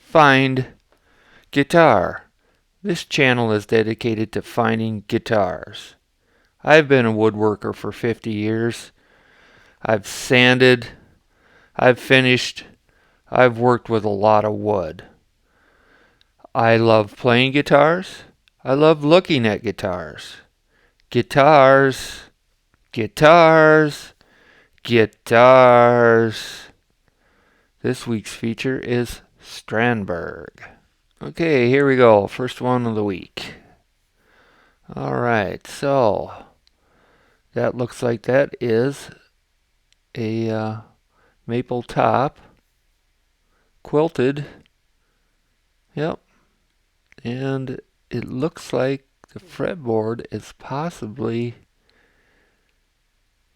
Find Guitar. This channel is dedicated to finding guitars. I've been a woodworker for 50 years. I've sanded, I've finished, I've worked with a lot of wood. I love playing guitars. I love looking at guitars. Guitars, guitars, guitars. This week's feature is Strandberg. Okay, here we go. First one of the week. Alright, so that looks like that is a maple top, quilted. Yep. And it looks like the fretboard is possibly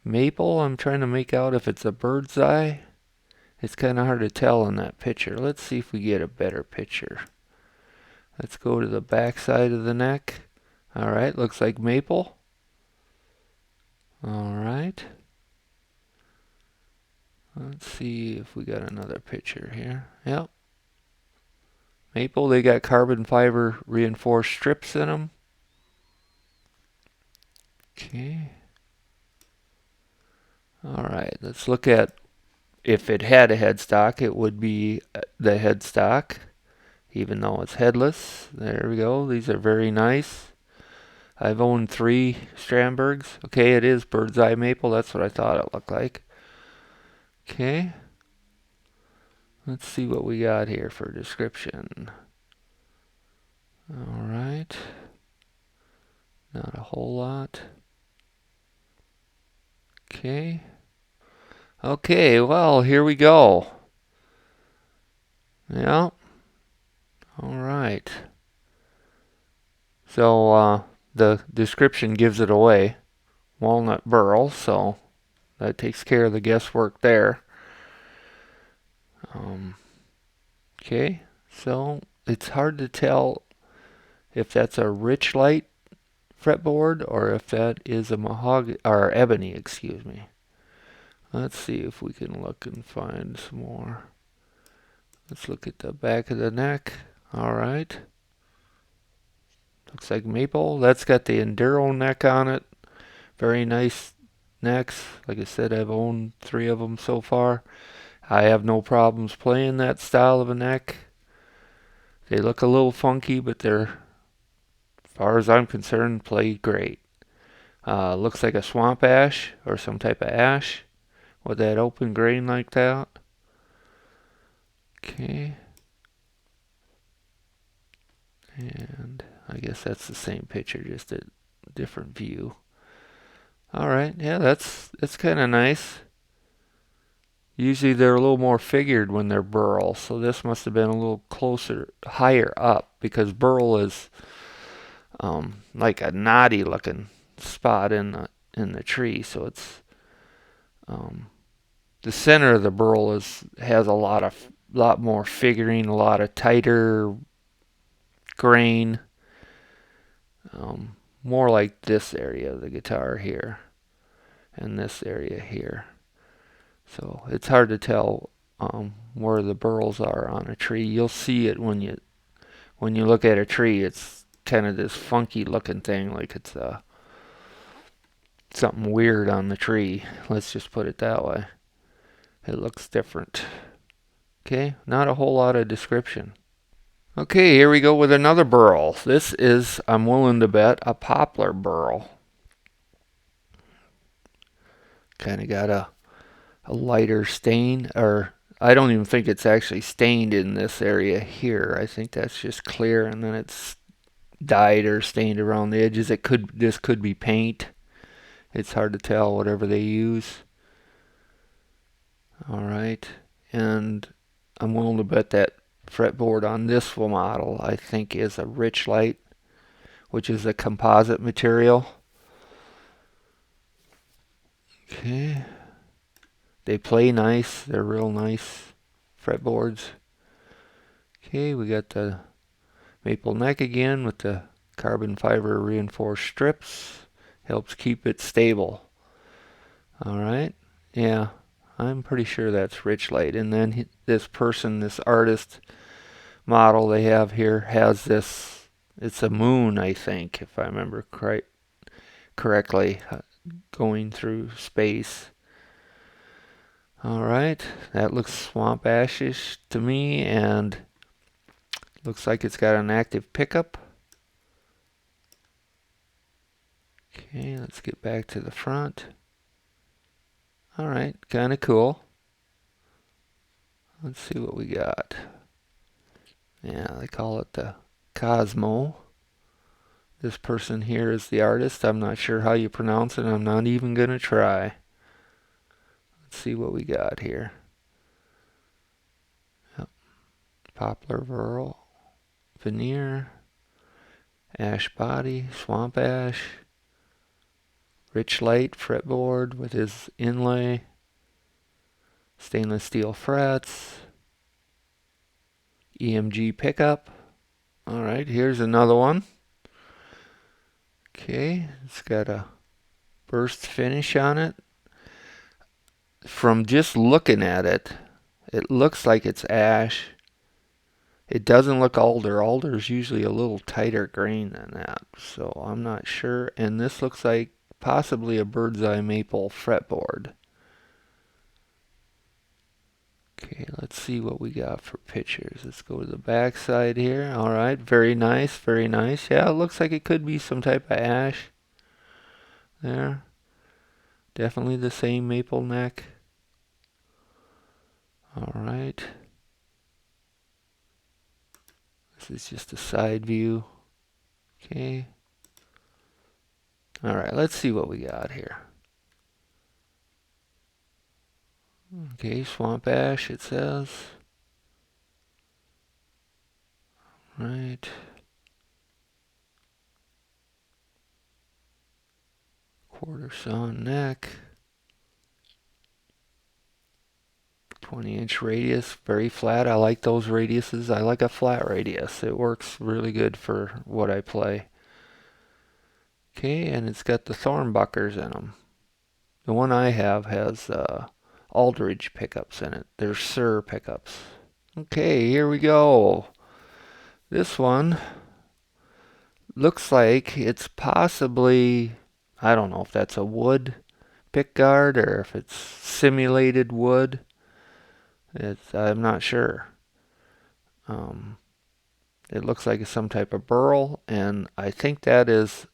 maple. I'm trying to make out if it's a bird's eye. It's kind of hard to tell in that picture. Let's see if we get a better picture. Let's go to the back side of the neck. Alright, looks like maple. Alright. Let's see if we got another picture here. Yep. Maple, they got carbon fiber reinforced strips in them. Okay. Alright, let's look at if it had a headstock, it would be the headstock, even though it's headless. There we go. These are very nice. I've owned 3 Strandbergs. Okay, it is bird's eye maple. That's what I thought it looked like. Okay. Let's see what we got here for description. Alright. Not a whole lot. Okay. Okay, well, here we go. Yeah. Alright. So, the description gives it away. Walnut burl, so that takes care of the guesswork there. Okay, so it's hard to tell if that's a rich light fretboard or if that is a mahogany or ebony, excuse me. Let's see if we can look and find some more. Let's look at the back of the neck. Alright. Looks like maple. That's got the Enduro neck on it. Very nice necks. Like I said, I've owned 3 of them so far. I have no problems playing that style of a neck. They look a little funky, but they're, as far as I'm concerned, play great. Looks like a swamp ash or some type of ash with that open grain like that. Okay. And I guess that's the same picture, just a different view. Alright, yeah, that's kind of nice. Usually they're a little more figured when they're burl, so this must have been a little closer, higher up, because burl is like a knotty looking spot in the tree, so it's the center of the burl has a lot more figuring, a lot of tighter grain, more like this area of the guitar here and this area here. So it's hard to tell where the burls are on a tree. You'll see it when you look at a tree. It's kind of this funky looking thing, like it's something weird on the tree. Let's just put it that way. It looks different. Okay, not a whole lot of description. Okay, here we go with another burl. This is, I'm willing to bet, a poplar burl. Kind of got a lighter stain, or I don't even think it's actually stained in this area here. I think that's just clear, and then it's dyed or stained around the edges. This could be paint. It's hard to tell, whatever they use. Alright, and I'm willing to bet that fretboard on this model I think is a rich light, which is a composite material. Okay. They play nice. They're real nice fretboards. Okay, we got the maple neck again with the carbon fiber reinforced strips. Helps keep it stable. Alright, yeah, I'm pretty sure that's rich light. And then this person, this artist, model they have here has this, it's a moon, I think, if I remember correctly, going through space. Alright, that looks swamp ashish to me, and looks like it's got an active pickup. Okay, let's get back to the front. Alright, kind of cool. Let's see what we got. Yeah, they call it the Cosmo. This person here is the artist. I'm not sure how you pronounce it. I'm not even going to try. Let's see what we got here. Yep. Poplar Burl, veneer, ash body, swamp ash, rich light fretboard with his inlay, stainless steel frets, EMG pickup. Alright, here's another one. Okay, it's got a burst finish on it. From just looking at it, it looks like it's ash. It doesn't look alder. Alder is usually a little tighter grain than that, so I'm not sure. And this looks like possibly a bird's eye maple fretboard. Okay, let's see what we got for pictures. Let's go to the back side here. Alright, very nice, very nice. Yeah, it looks like it could be some type of ash there. Definitely the same maple neck. Alright. This is just a side view. Okay. Alright, let's see what we got here. Okay, swamp ash it says. Right. Quarter sawn neck. 20-inch radius, very flat. I like those radiuses. I like a flat radius. It works really good for what I play. Okay, and it's got the thornbuckers in them. The one I have has Aldridge pickups in it. They're Sir pickups. Okay, here we go. This one looks like it's possibly, I don't know if that's a wood pickguard or if it's simulated wood. I'm not sure. It looks like it's some type of burl, and I think that is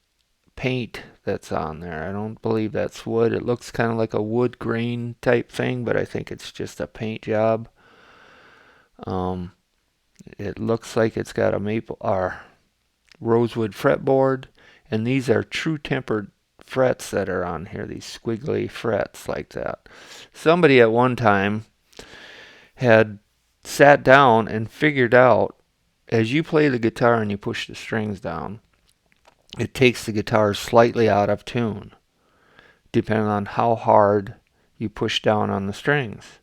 paint that's on there. I don't believe that's wood. It looks kind of like a wood grain type thing, but I think it's just a paint job. It looks like it's got a maple or rosewood fretboard, and these are true tempered frets that are on here, these squiggly frets like that. Somebody at one time had sat down and figured out, as you play the guitar and you push the strings down, it takes the guitar slightly out of tune, depending on how hard you push down on the strings.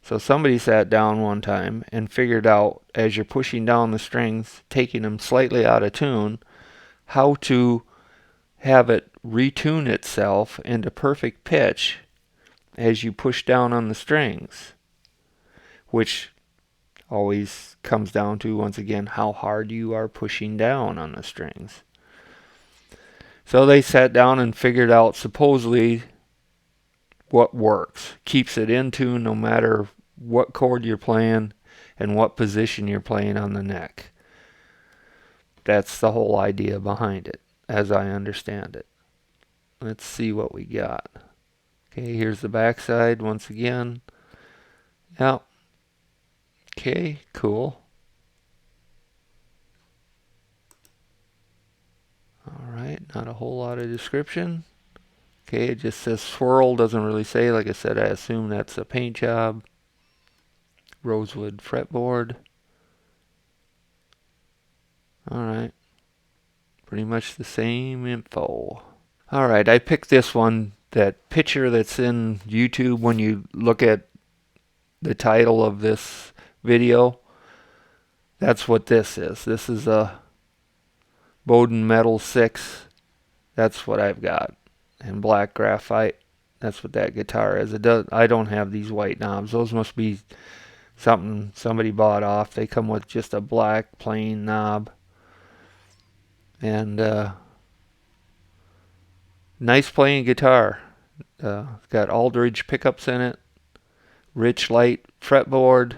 So somebody sat down one time and figured out, as you're pushing down the strings, taking them slightly out of tune, how to have it retune itself into perfect pitch as you push down on the strings, which always comes down to, once again, how hard you are pushing down on the strings. So they sat down and figured out supposedly what works, keeps it in tune no matter what chord you're playing and what position you're playing on the neck. That's the whole idea behind it, as I understand it. Let's see what we got. Okay, here's the back side once again. Yep. Okay, cool. Alright, not a whole lot of description. Okay, it just says swirl, doesn't really say. Like I said, I assume that's a paint job. Rosewood fretboard. Alright. Pretty much the same info. Alright, I picked this one. That picture that's in YouTube when you look at the title of this video, that's what this is. This is a Bowden Metal 6. That's what I've got. And black graphite. That's what that guitar is. It does. I don't have these white knobs. Those must be something somebody bought off. They come with just a black plain knob. And nice playing guitar. Got Aldridge pickups in it. Rich light fretboard.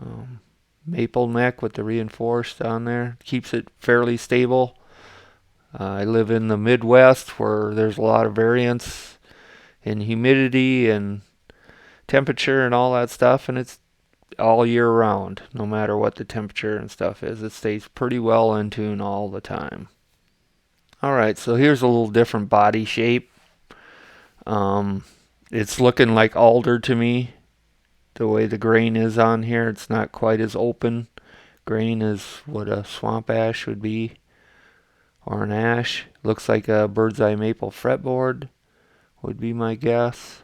Um, Maple neck with the reinforced on there. Keeps it fairly stable. I live in the Midwest where there's a lot of variance in humidity and temperature and all that stuff, and it's all year round, no matter what the temperature and stuff is. It stays pretty well in tune all the time. Alright, so here's a little different body shape. It's looking like alder to me. The way the grain is on here, it's not quite as open. Grain is what a swamp ash would be, or an ash. Looks like a bird's eye maple fretboard would be my guess.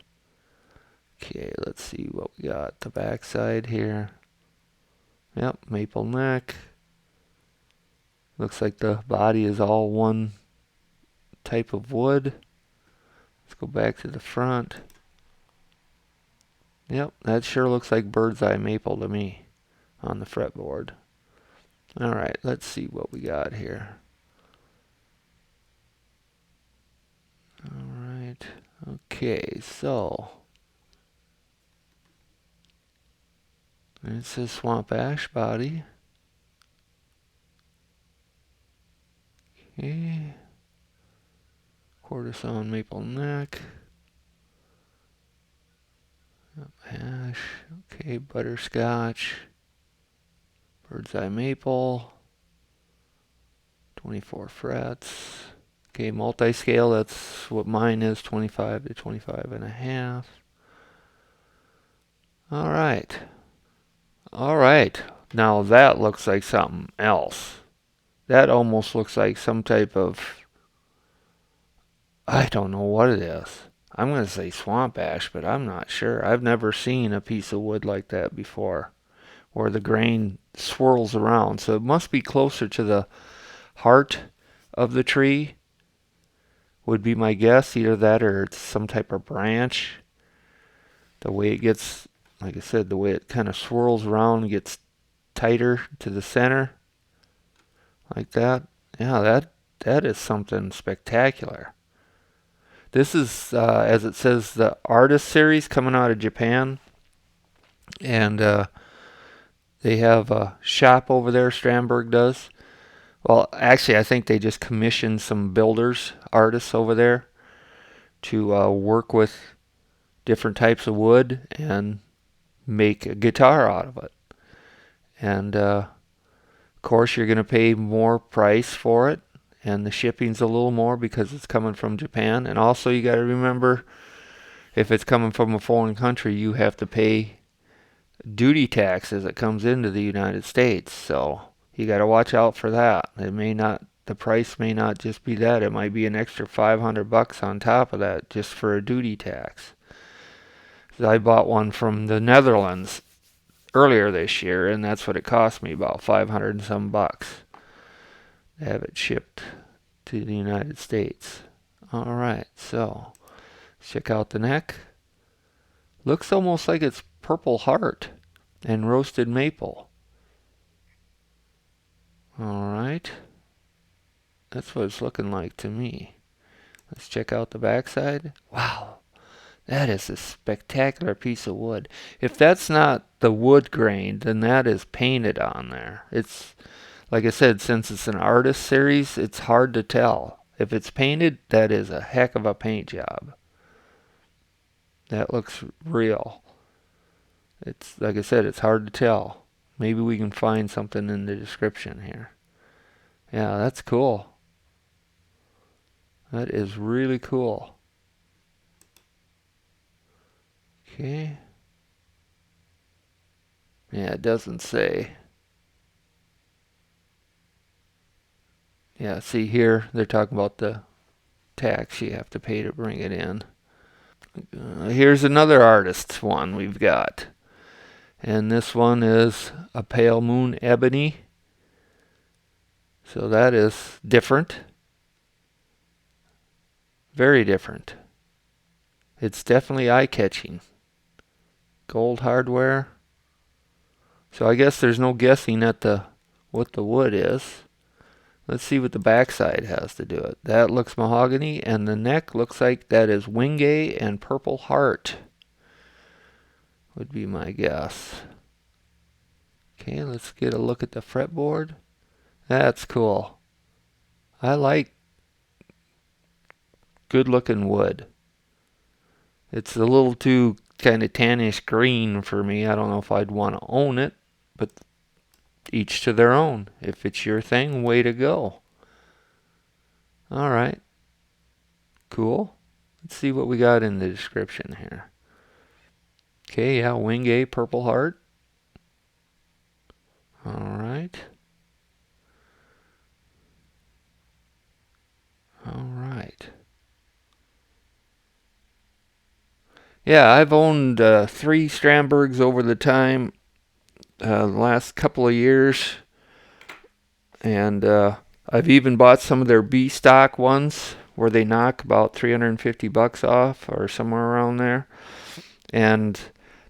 Okay, let's see what we got. The back side here. Yep, maple neck. Looks like the body is all one type of wood. Let's go back to the front. Yep, that sure looks like bird's eye maple to me on the fretboard. Alright, let's see what we got here. Alright, okay, so it says swamp ash body. Okay. Quarter-sawn maple neck. Ash. Okay, butterscotch. Bird's eye maple. 24 frets. Okay, multi-scale, that's what mine is, 25 to 25 and a half. Alright. Alright. Now that looks like something else. That almost looks like some type of, I don't know what it is. I'm going to say swamp ash, but I'm not sure. I've never seen a piece of wood like that before, where the grain swirls around. So it must be closer to the heart of the tree, would be my guess. Either that or it's some type of branch. The way it gets, like I said, the way it kind of swirls around and gets tighter to the center. Like that. Yeah, that is something spectacular. This is, as it says, the Artist Series coming out of Japan. And they have a shop over there, Strandberg does. Well, actually, I think they just commissioned some builders, artists over there to work with different types of wood and make a guitar out of it. And of course, you're going to pay more price for it, and the shipping's a little more because it's coming from Japan. And also, you got to remember, if it's coming from a foreign country, you have to pay duty tax as it comes into the United States. So you got to watch out for that. It may not, the price may not just be that. It might be an extra $500 on top of that just for a duty tax. I bought one from the Netherlands earlier this year, and that's what it cost me, about 500 and some bucks to have it shipped to the United States. Alright, so let's check out the neck. Looks almost like it's purple heart and roasted maple. Alright, that's what it's looking like to me. Let's check out the backside. Wow, that is a spectacular piece of wood. If that's not the wood grain, then that is painted on there. It's, like I said, since it's an artist series, it's hard to tell. If it's painted, that is a heck of a paint job. That looks real. It's, like I said, it's hard to tell. Maybe we can find something in the description here. Yeah, that's cool. That is really cool. Okay. Yeah, it doesn't say. Yeah, see here, they're talking about the tax you have to pay to bring it in. Here's another artist's one we've got. And this one is a pale moon ebony. So that is different. Very different. It's definitely eye-catching. Gold hardware. So I guess there's no guessing at what the wood is. Let's see what the backside has to do it. That looks mahogany, and the neck looks like that is Wingay and Purple Heart. Would be my guess. Okay, let's get a look at the fretboard. That's cool. I like good looking wood. It's a little too kind of tannish green for me. I don't know if I'd want to own it, but each to their own. If it's your thing, way to go. All right. Cool. Let's see what we got in the description here. Okay, yeah, Wingay Purple Heart. All right. All right. Yeah, I've owned 3 Strandbergs over the time, the last couple of years, and I've even bought some of their B stock ones where they knock about $350 off or somewhere around there. And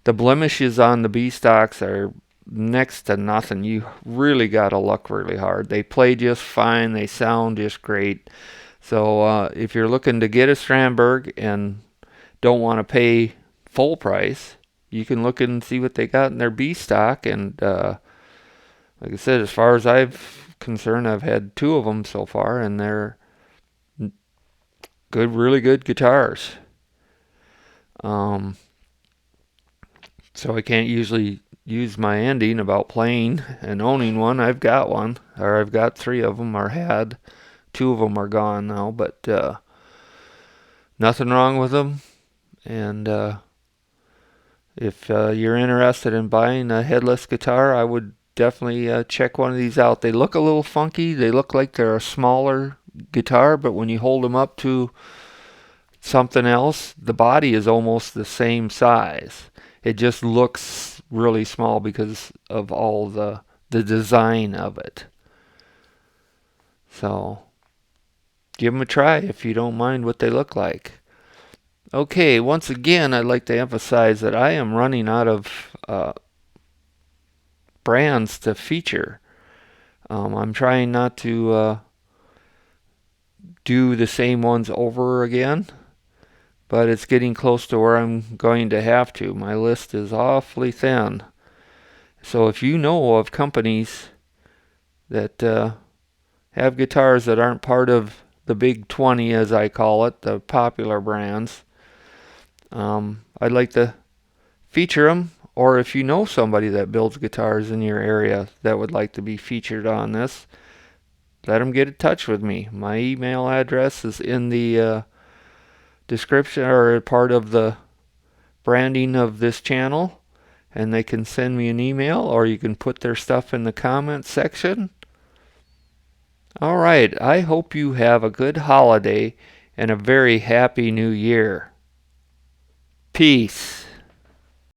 the blemishes on the B stocks are next to nothing. You really got to look really hard. They play just fine. They sound just great. So if you're looking to get a Strandberg and don't want to pay full price, you can look and see what they got in their B stock. And like I said, as far as I've concerned, I've had 2 of them so far, and they're good, really good guitars. So I can't usually use my ending about playing and owning one. I've got one, or I've got 3 of them, or had. 2 of them are gone now, but nothing wrong with them. And if you're interested in buying a headless guitar, I would definitely check one of these out. They look a little funky. They look like they're a smaller guitar, but when you hold them up to something else, the body is almost the same size. It just looks really small because of all the design of it. So give them a try if you don't mind what they look like. Okay, once again, I'd like to emphasize that I am running out of brands to feature. I'm trying not to do the same ones over again, but it's getting close to where I'm going to have to. My list is awfully thin. So if you know of companies that have guitars that aren't part of the big 20, as I call it, the popular brands, I'd like to feature them. Or if you know somebody that builds guitars in your area that would like to be featured on this, let them get in touch with me. My email address is in the description, or part of the branding of this channel, and they can send me an email, or you can put their stuff in the comments section. All right, I hope you have a good holiday and a very happy new year. Peace.